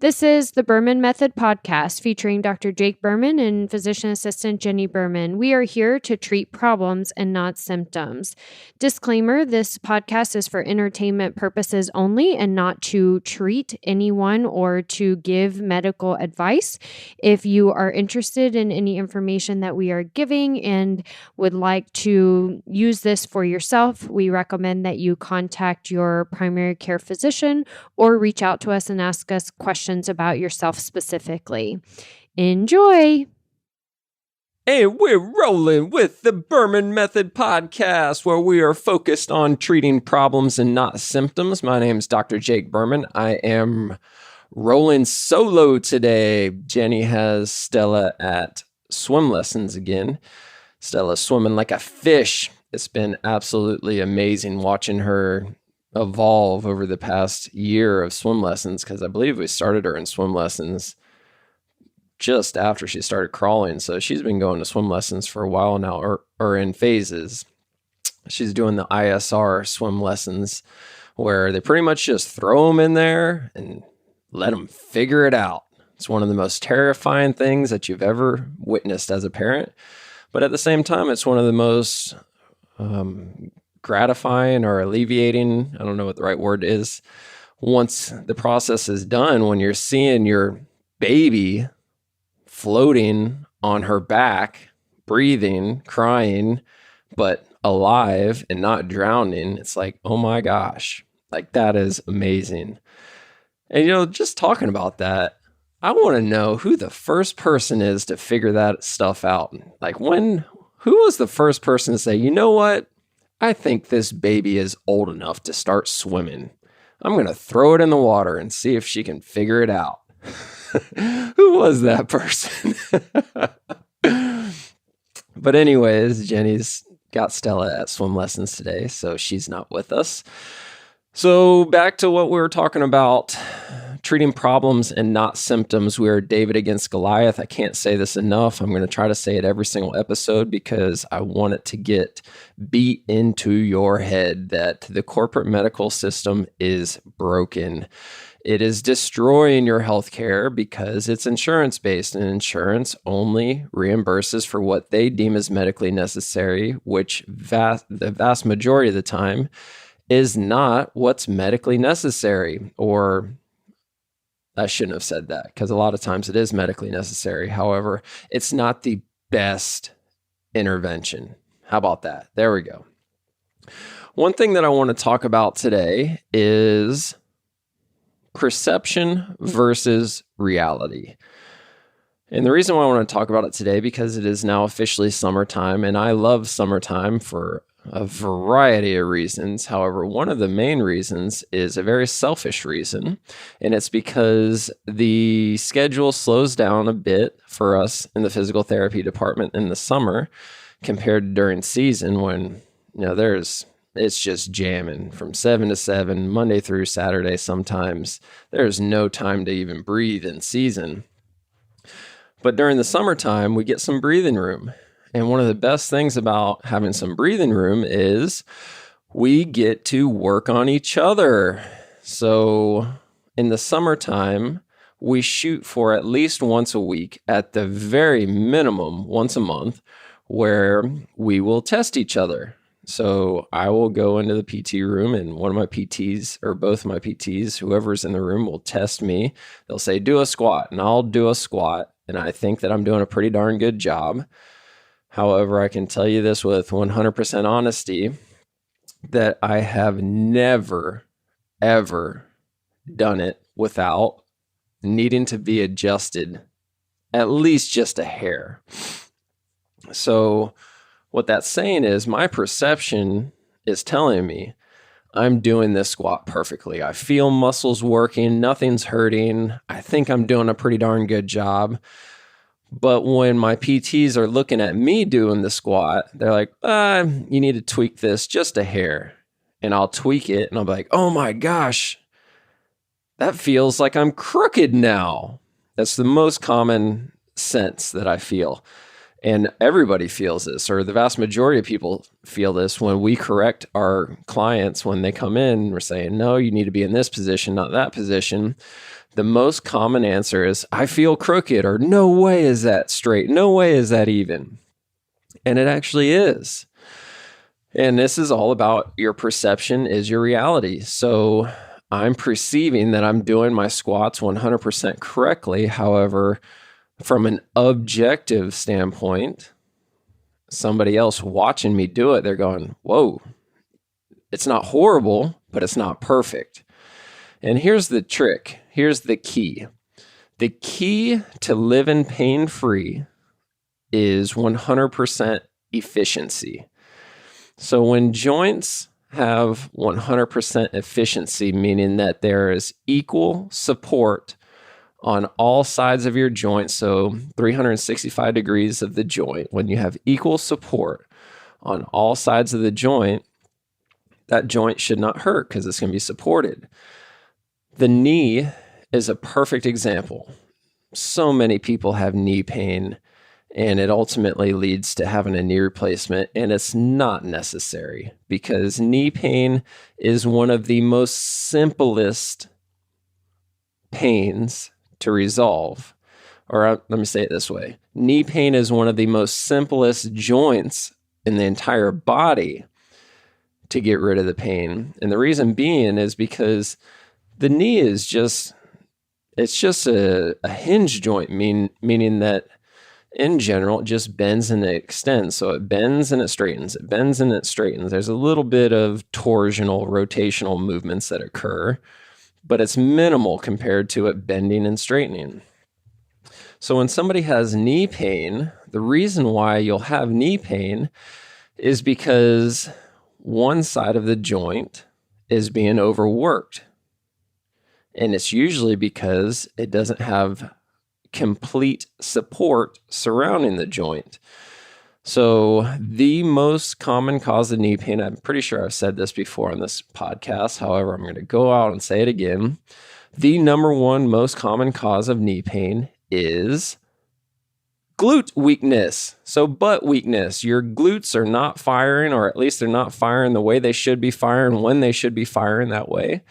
This is the Berman Method podcast featuring Dr. Jake Berman and physician assistant Jenny Berman. We are here to treat problems and not symptoms. Disclaimer, this podcast is for entertainment purposes only and not to treat anyone or to give medical advice. If you are interested in any information that we are giving and would like to use this for yourself, we recommend that you contact your primary care physician or reach out to us and ask us questions about yourself specifically. Enjoy! And we're rolling with the Berman Method podcast, where we are focused on treating problems and not symptoms. My name is Dr. Jake Berman. I am rolling solo today. Jenny has Stella at swim lessons again. Stella's swimming like a fish. It's been absolutely amazing watching her evolve over the past year of swim lessons, because I believe we started her in swim lessons just after she started crawling. So she's been going to swim lessons for a while now, or in phases. She's doing the ISR swim lessons, where they pretty much just throw them in there and let them figure it out. It's one of the most terrifying things that you've ever witnessed as a parent. But at the same time, it's one of the most gratifying or alleviating, I don't know what the right word is, once the process is done, when you're seeing your baby floating on her back, breathing, crying, but alive and not drowning. It's like, oh my gosh, like that is amazing. And just talking about that, I want to know who the first person is to figure that stuff out. Like who was the first person to say, you know what? I think this baby is old enough to start swimming. I'm going to throw it in the water and see if she can figure it out. Who was that person? But anyways, Jenny's got Stella at swim lessons today, so she's not with us. So back to what we were talking about, treating problems and not symptoms. We're David against Goliath. I can't say this enough. I'm going to try to say it every single episode because I want it to get beat into your head that the corporate medical system is broken. It is destroying your healthcare because it's insurance-based, and insurance only reimburses for what they deem as medically necessary, which the vast majority of the time is not what's medically necessary. Or I shouldn't have said that, because a lot of times it is medically necessary. However, it's not the best intervention. How about that? There we go. One thing that I want to talk about today is perception versus reality. And the reason why I want to talk about it today, because it is now officially summertime, and I love summertime for a variety of reasons. However, one of the main reasons is a very selfish reason, and it's because the schedule slows down a bit for us in the physical therapy department in the summer compared to during season, when it's just jamming from 7 to 7, Monday through Saturday. Sometimes there's no time to even breathe in season. But during the summertime, we get some breathing room. And one of the best things about having some breathing room is we get to work on each other. So in the summertime, we shoot for at least once a week, at the very minimum once a month, where we will test each other. So I will go into the PT room, and one of my PTs, or both of my PTs, whoever's in the room, will test me. They'll say, do a squat, and I'll do a squat. And I think that I'm doing a pretty darn good job. However, I can tell you this with 100% honesty, that I have never, ever done it without needing to be adjusted at least just a hair. So what that's saying is my perception is telling me I'm doing this squat perfectly. I feel muscles working, nothing's hurting. I think I'm doing a pretty darn good job. But when my PTs are looking at me doing the squat, they're like, you need to tweak this just a hair. And I'll tweak it, and I'll be like, oh my gosh, that feels like I'm crooked now. That's the most common sense that I feel. And everybody feels this, or the vast majority of people feel this when we correct our clients when they come in. We're saying, no, you need to be in this position, not that position. the most common answer is, I feel crooked, or no way is that straight. No way is that even. And it actually is. And this is all about your perception is your reality. So I'm perceiving that I'm doing my squats 100% correctly. However, from an objective standpoint, somebody else watching me do it, they're going, whoa, it's not horrible, but it's not perfect. And here's the trick. Here's the key. The key to living pain-free is 100% efficiency. So when joints have 100% efficiency, meaning that there is equal support on all sides of your joint, so 365 degrees of the joint, when you have equal support on all sides of the joint, that joint should not hurt because it's going to be supported. The knee is a perfect example. So many people have knee pain, and it ultimately leads to having a knee replacement, and it's not necessary because knee pain is one of the most simplest pains to resolve. Or let me say it this way. Knee pain is one of the most simplest joints in the entire body to get rid of the pain. And the reason being is because the knee is just a hinge joint, meaning that in general, it just bends and it extends. So it bends and it straightens. It bends and it straightens. There's a little bit of torsional, rotational movements that occur, but it's minimal compared to it bending and straightening. So when somebody has knee pain, the reason why you'll have knee pain is because one side of the joint is being overworked. And it's usually because it doesn't have complete support surrounding the joint. So the most common cause of knee pain, I'm pretty sure I've said this before on this podcast. However, I'm going to go out and say it again. The number one most common cause of knee pain is glute weakness. So butt weakness. Your glutes are not firing, or at least they're not firing the way they should be firing when they should be firing that way.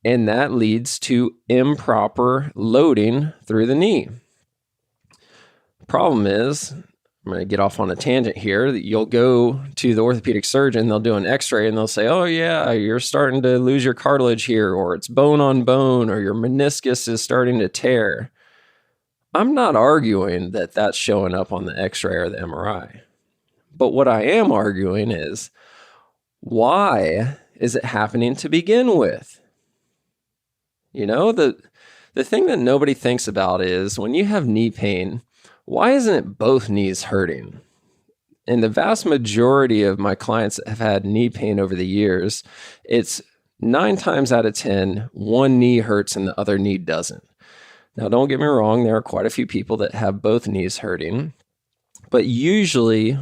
And that leads to improper loading through the knee. Problem is, I'm going to get off on a tangent here, that you'll go to the orthopedic surgeon, they'll do an x-ray and they'll say, oh yeah, you're starting to lose your cartilage here, or it's bone on bone, or your meniscus is starting to tear. I'm not arguing that that's showing up on the x-ray or the MRI. But what I am arguing is, why is it happening to begin with? You know, the thing that nobody thinks about is when you have knee pain, why isn't it both knees hurting? And the vast majority of my clients that have had knee pain over the years, it's 9 times out of 10, one knee hurts and the other knee doesn't. Now, don't get me wrong, there are quite a few people that have both knees hurting, but usually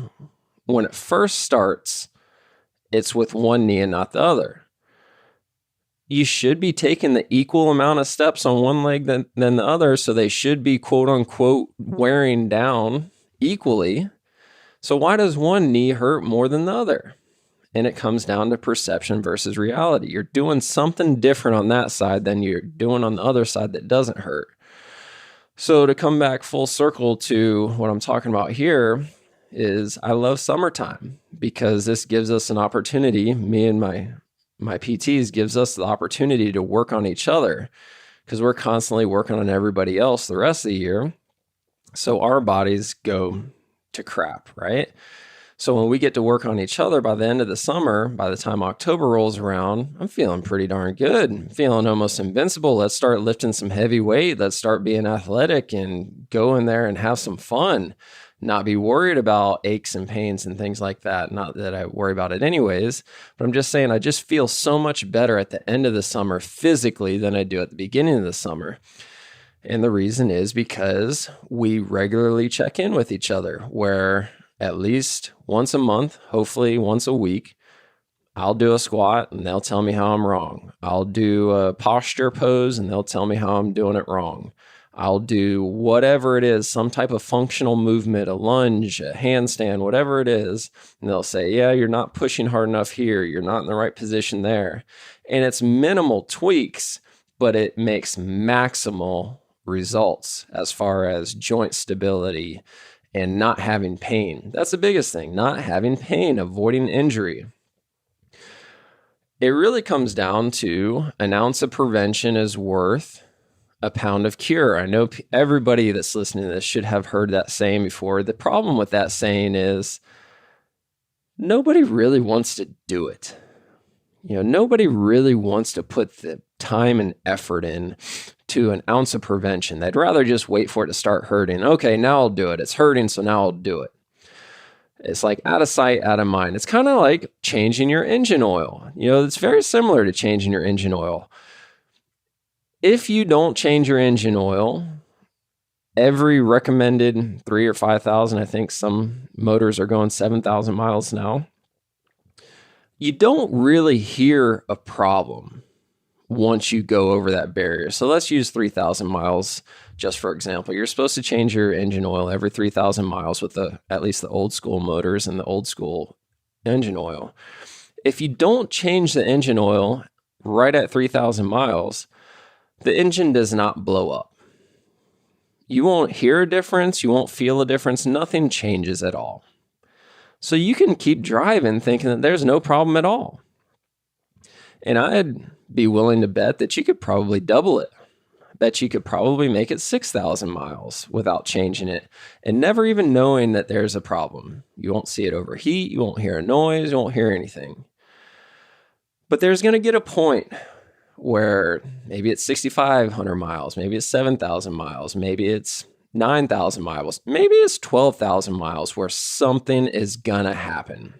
when it first starts, it's with one knee and not the other. You should be taking the equal amount of steps on one leg than the other, so they should be quote unquote wearing down equally. So why does one knee hurt more than the other? And it comes down to perception versus reality. You're doing something different on that side than you're doing on the other side that doesn't hurt. So to come back full circle to what I'm talking about here is I love summertime because this gives us an opportunity, me and my PTs gives us the opportunity to work on each other because we're constantly working on everybody else the rest of the year. So our bodies go to crap, right? So when we get to work on each other by the end of the summer, by the time October rolls around, I'm feeling pretty darn good. I'm feeling almost invincible. Let's start lifting some heavy weight. Let's start being athletic and go in there and have some fun. Not be worried about aches and pains and things like that. Not that I worry about it anyways, but I'm just saying I just feel so much better at the end of the summer physically than I do at the beginning of the summer. And the reason is because we regularly check in with each other, where at least once a month, hopefully once a week, I'll do a squat and they'll tell me how I'm wrong. I'll do a posture pose and they'll tell me how I'm doing it wrong. I'll do whatever it is, some type of functional movement, a lunge, a handstand, whatever it is. And they'll say, yeah, you're not pushing hard enough here. You're not in the right position there. And it's minimal tweaks, but it makes maximal results as far as joint stability and not having pain. That's the biggest thing, not having pain, avoiding injury. It really comes down to an ounce of prevention is worth a pound of cure. I know everybody that's listening to this should have heard that saying before. The problem with that saying is nobody really wants to do it. Nobody really wants to put the time and effort in to an ounce of prevention. They'd rather just wait for it to start hurting. Okay, now I'll do it. It's hurting, so now I'll do it. It's like out of sight, out of mind. It's kind of like changing your engine oil. It's very similar to changing your engine oil. If you don't change your engine oil, every recommended 3,000 or 5,000, I think some motors are going 7,000 miles now, you don't really hear a problem once you go over that barrier. So let's use 3,000 miles just for example. You're supposed to change your engine oil every 3,000 miles with at least the old school motors and the old school engine oil. If you don't change the engine oil right at 3,000 miles, the engine does not blow up. You won't hear a difference. You won't feel a difference. Nothing changes at all. So you can keep driving thinking that there's no problem at all. And I'd be willing to bet that you could probably double it. I bet you could probably make it 6,000 miles without changing it and never even knowing that there's a problem. You won't see it overheat. You won't hear a noise. You won't hear anything. But there's going to get a point where maybe it's 6,500 miles, maybe it's 7,000 miles, maybe it's 9,000 miles, maybe it's 12,000 miles where something is going to happen.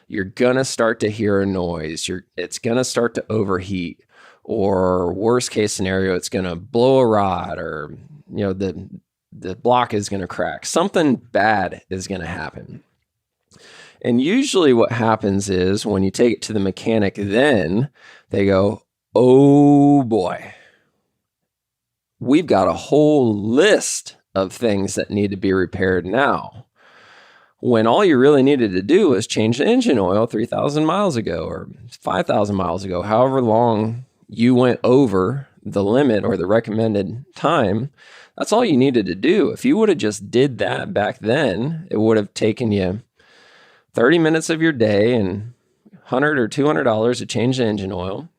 You're going to start to hear a noise. It's going to start to overheat, or worst case scenario, it's going to blow a rod, or the block is going to crack. Something bad is going to happen. And usually what happens is when you take it to the mechanic, then they go, oh boy, we've got a whole list of things that need to be repaired now. When all you really needed to do was change the engine oil 3,000 miles ago or 5,000 miles ago, however long you went over the limit or the recommended time, that's all you needed to do. If you would have just did that back then, it would have taken you 30 minutes of your day and $100 or $200 to change the engine oil.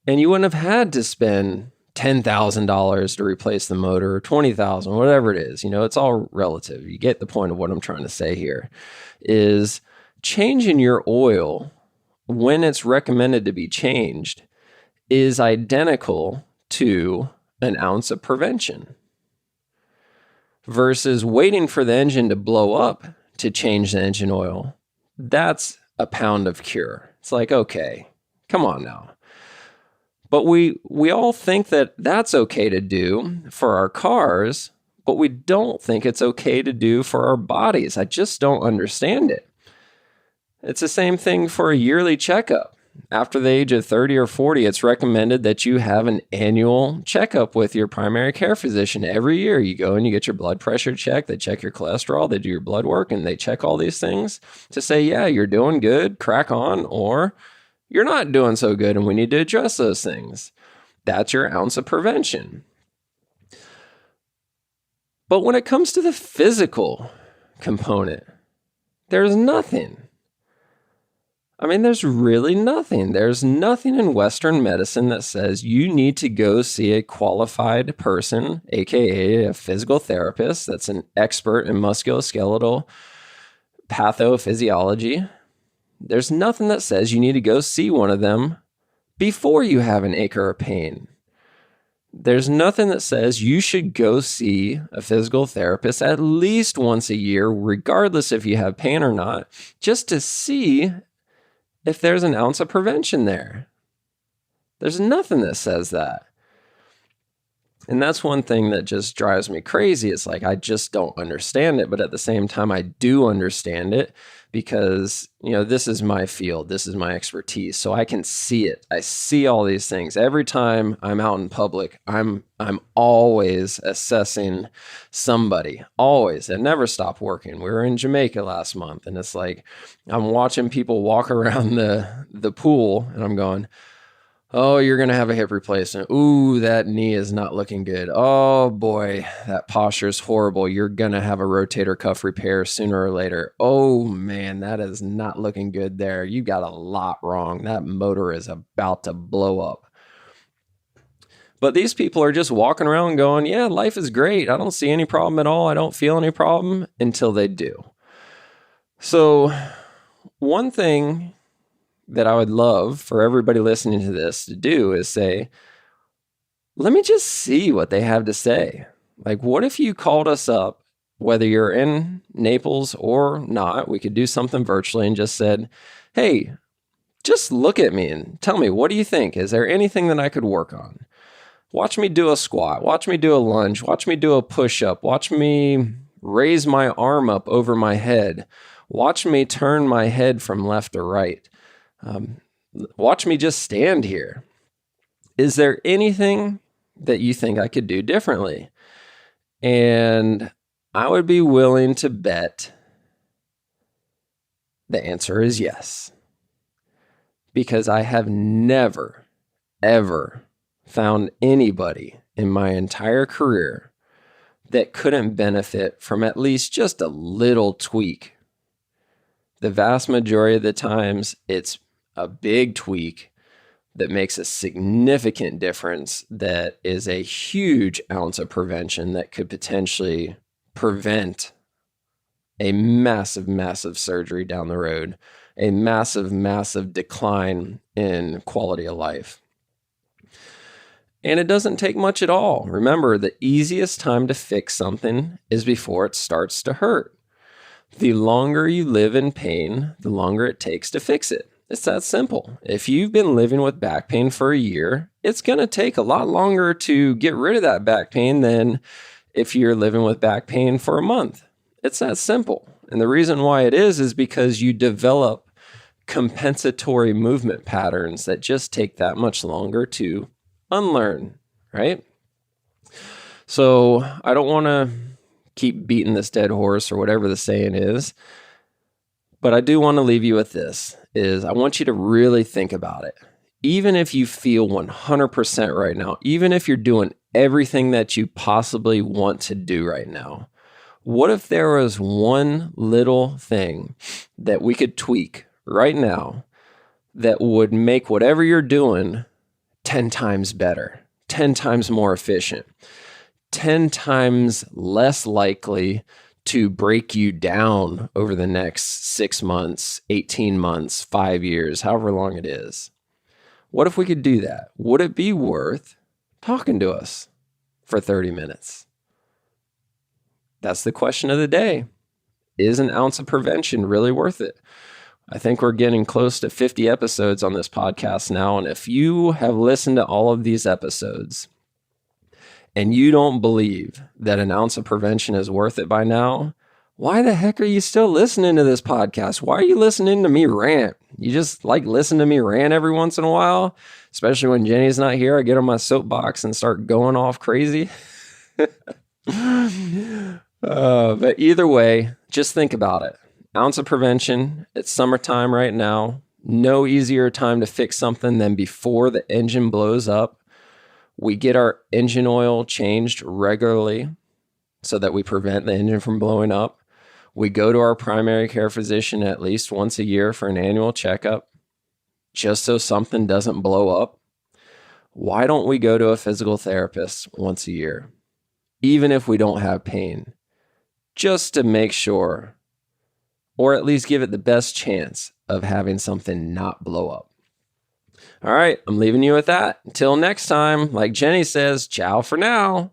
And you wouldn't have had to spend $10,000 to replace the motor, or $20,000, whatever it is. It's all relative. You get the point of what I'm trying to say here is changing your oil when it's recommended to be changed is identical to an ounce of prevention versus waiting for the engine to blow up to change the engine oil. That's a pound of cure. It's like, okay, come on now. But we all think that that's okay to do for our cars, but we don't think it's okay to do for our bodies. I just don't understand it. It's the same thing for a yearly checkup. After the age of 30 or 40, it's recommended that you have an annual checkup with your primary care physician. Every year you go and you get your blood pressure checked. They check your cholesterol. They do your blood work, and they check all these things to say, yeah, you're doing good, crack on, or you're not doing so good and we need to address those things. That's your ounce of prevention. But when it comes to the physical component, there's nothing. There's really nothing. There's nothing in Western medicine that says you need to go see a qualified person, aka a physical therapist that's an expert in musculoskeletal pathophysiology. There's nothing that says you need to go see one of them before you have an ache or a pain. There's nothing that says you should go see a physical therapist at least once a year, regardless if you have pain or not, just to see if there's an ounce of prevention there. There's nothing that says that. And that's one thing that just drives me crazy. It's like, I just don't understand it. But at the same time, I do understand it because, this is my field. This is my expertise. So I can see it. I see all these things. Every time I'm out in public, I'm always assessing somebody. Always. I never stop working. We were in Jamaica last month, and it's like, I'm watching people walk around the pool, and I'm going, Oh, you're going to have a hip replacement. Ooh, that knee is not looking good. Oh boy, that posture is horrible. You're going to have a rotator cuff repair sooner or later. Oh man, that is not looking good there. You got a lot wrong. That motor is about to blow up. But these people are just walking around going, yeah, life is great. I don't see any problem at all. I don't feel any problem until they do. So one thing that I would love for everybody listening to this to do is say, let me just see what they have to say. Like, what if you called us up, whether you're in Naples or not, we could do something virtually and just said, hey, just look at me and tell me, what do you think? Is there anything that I could work on? Watch me do a squat. Watch me do a lunge. Watch me do a push-up. Watch me raise my arm up over my head. Watch me turn my head from left to right. Watch me just stand here. Is there anything that you think I could do differently? And I would be willing to bet the answer is yes. Because I have never, ever found anybody in my entire career that couldn't benefit from at least just a little tweak. The vast majority of the times, it's a big tweak that makes a significant difference, that is a huge ounce of prevention that could potentially prevent a massive, massive surgery down the road, a massive, massive decline in quality of life. And it doesn't take much at all. Remember, the easiest time to fix something is before it starts to hurt. The longer you live in pain, the longer it takes to fix it. It's that simple. If you've been living with back pain for a year, it's going to take a lot longer to get rid of that back pain than if you're living with back pain for a month. It's that simple. And the reason why it is because you develop compensatory movement patterns that just take that much longer to unlearn, right? So I don't want to keep beating this dead horse or whatever the saying is, but I do want to leave you with this, is I want you to really think about it. Even if you feel 100% right now, even if you're doing everything that you possibly want to do right now, what if there was one little thing that we could tweak right now that would make whatever you're doing 10 times better, 10 times more efficient, 10 times less likely to break you down over the next 6 months, 18 months, 5 years, however long it is? What if we could do that? Would it be worth talking to us for 30 minutes? That's the question of the day. Is an ounce of prevention really worth it? I think we're getting close to 50 episodes on this podcast now. And if you have listened to all of these episodes and you don't believe that an ounce of prevention is worth it by now, why the heck are you still listening to this podcast? Why are you listening to me rant? You just like listen to me rant every once in a while, especially when Jenny's not here. I get on my soapbox and start going off crazy. But either way, just think about it. Ounce of prevention. It's summertime right now. No easier time to fix something than before the engine blows up. We get our engine oil changed regularly so that we prevent the engine from blowing up. We go to our primary care physician at least once a year for an annual checkup, just so something doesn't blow up. Why don't we go to a physical therapist once a year, even if we don't have pain, just to make sure, or at least give it the best chance of having something not blow up? All right, I'm leaving you with that. Until next time, like Jenny says, ciao for now.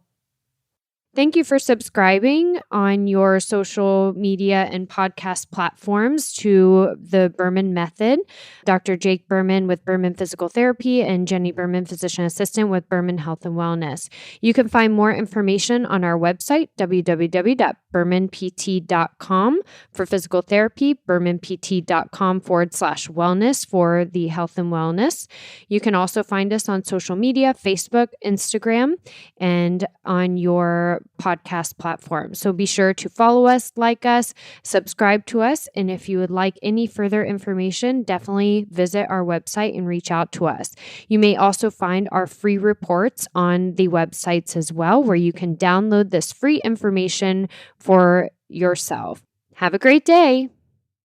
Thank you for subscribing on your social media and podcast platforms to the Berman Method. Dr. Jake Berman with Berman Physical Therapy and Jenny Berman, Physician Assistant with Berman Health and Wellness. You can find more information on our website, www.bermanpt.com for physical therapy, bermanpt.com/wellness for the health and wellness. You can also find us on social media, Facebook, Instagram, and on your podcast platforms. So be sure to follow us, like us, subscribe to us. And if you would like any further information, definitely visit our website and reach out to us. You may also find our free reports on the websites as well, where you can download this free information for yourself. Have a great day.